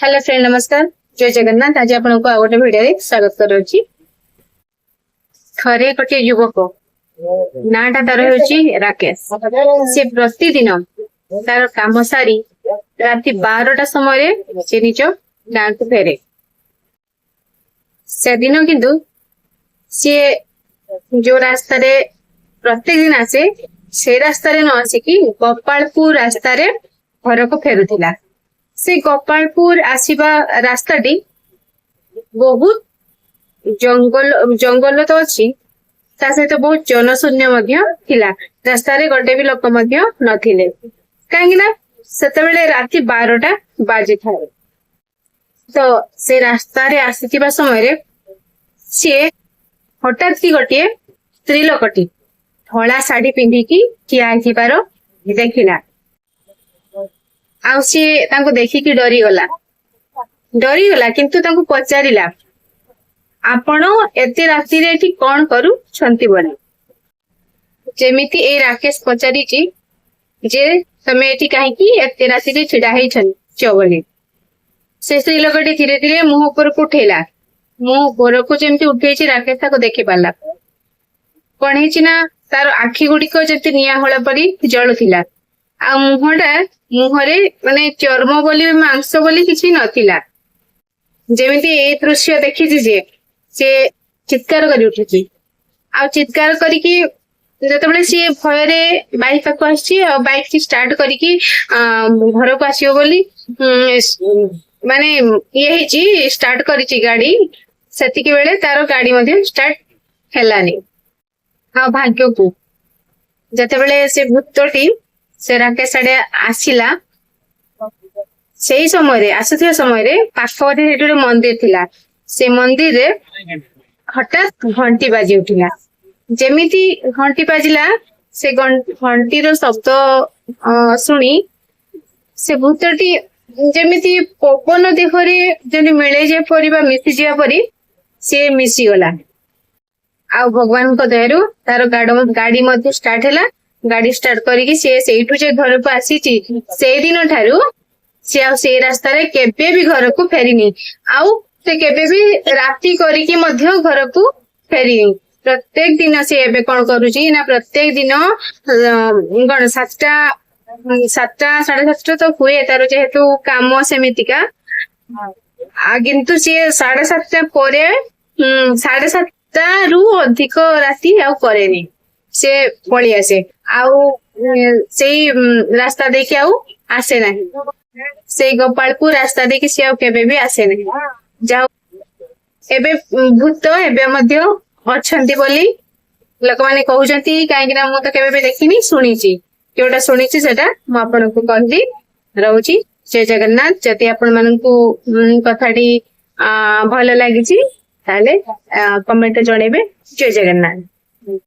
Hello friend नमस्कार जय जगन्नाथ। आज आपको आ गोटे भिडियो स्वागत करुच्ची। थरे गोटे युवक नाटा तार होची राकेश। से प्रतिदिन तार काम सारी राति 12टा समय से निज गाँ को फेरे। से दिन किंतु सी जो रास्ता प्रत्येक दिन आसे से रास्ता न आसिकी गोपालपुर रास्ता घर को फेरुथिला। से गोपालपुर आसीबा रास्ताटी बहुत जंगल तो अच्छी ता सहित बहुत जनशून्य मध्य थिला। रास्ता रे गोटे भी लोक मध्य नथिले काहेकि ना सेतेबेले राति 12टा बाजी थाए। तो से रास्ता रे आसीथिबा समय रे से हठात की गोटे स्त्री लोकटी धला साड़ी पिंधिकी ठिया हिबार देखिला। आउ सी तांको देखिकी डरीगला किंतु तांको पचारिला आपण एते राति रे एठी कोन करू छंती बोली। जेमिति ए राकेश पचारी जे तमे एठी काहे की एते राति रे छिडा हेई छ बोली। से स्त्री लोकटी धीरे धीरे मुंह ऊपर को उठेला। मुंह ऊपर को जेमिति उठेछि राकेश ताको देखि पाला। कोन हेछि ना तार आखी गुडीको जेति निया होला परी जळुथिला। आ मुहरे माने चर्म बोली मांस बोली किछि नथिला। जेमिति ए दृश्य देखिछि जे से चित्कार करि उठिछि। आ चित्कार करिकी जतबेले सी भय रे बाइक पाको आछि आ बाइक की स्टार्ट करिकी घर को आसियो बोली माने ये हेछि स्टार्ट करिछि गाड़ी। सेतिके बेले तारो गाड़ी मध्ये स्टार्ट हेलानी। आ भाग्य को जतबेले से भूतटी से राकेश आड़े आसिला से समय आसुथिबा समय पाखरे मंदिर थिला। से मंदिर रे हठात घंटी बाजी उठिला। जेमिति घंटी बाजिला से घंटी रो शब्द सुनी से भूतटी जेमिति पवन देहरे जने मिले जे परिबा मिसी जिया परी से मिसी गला। आ भगवान को दयारु तार गाड़ी मध्ये स्टार्ट हैला। गाड़ी स्टार्ट करिकी सेठू जे घर को आसी से दिन ठारू से रास्ता रे केबे भी घर को फेरिनी। आउ से केबे भी राति करिकी मध्य घर को फेरिनी। प्रत्येक दिन से एबे कोन करूची ना प्रत्येक दिन गण 7टा 7:30 तो हुए तार जेहेतु काम सेमितिका। किंतु से 7:30 परे 7:30 रु अधिक राति आउ करेनी। से पळी आसे आउ सेई रास्ता देखि आउ आसे नाही। से गोपालपुर रास्ता देखि से आउ केबे भी आसे नाही। जाओ एबे भूत एबे मध्य अछंती बोली लोक माने कहउजंती काहेकि ना मु तो केबे भी देखिनी सुनिची। केउटा सुनिची सेटा मु आपनको कहली रहउची। जय जगन्नाथ। जति आपण माननकु कथाटी भलो लागिची ताले कमेंट जणेबे। जय जगन्नाथ।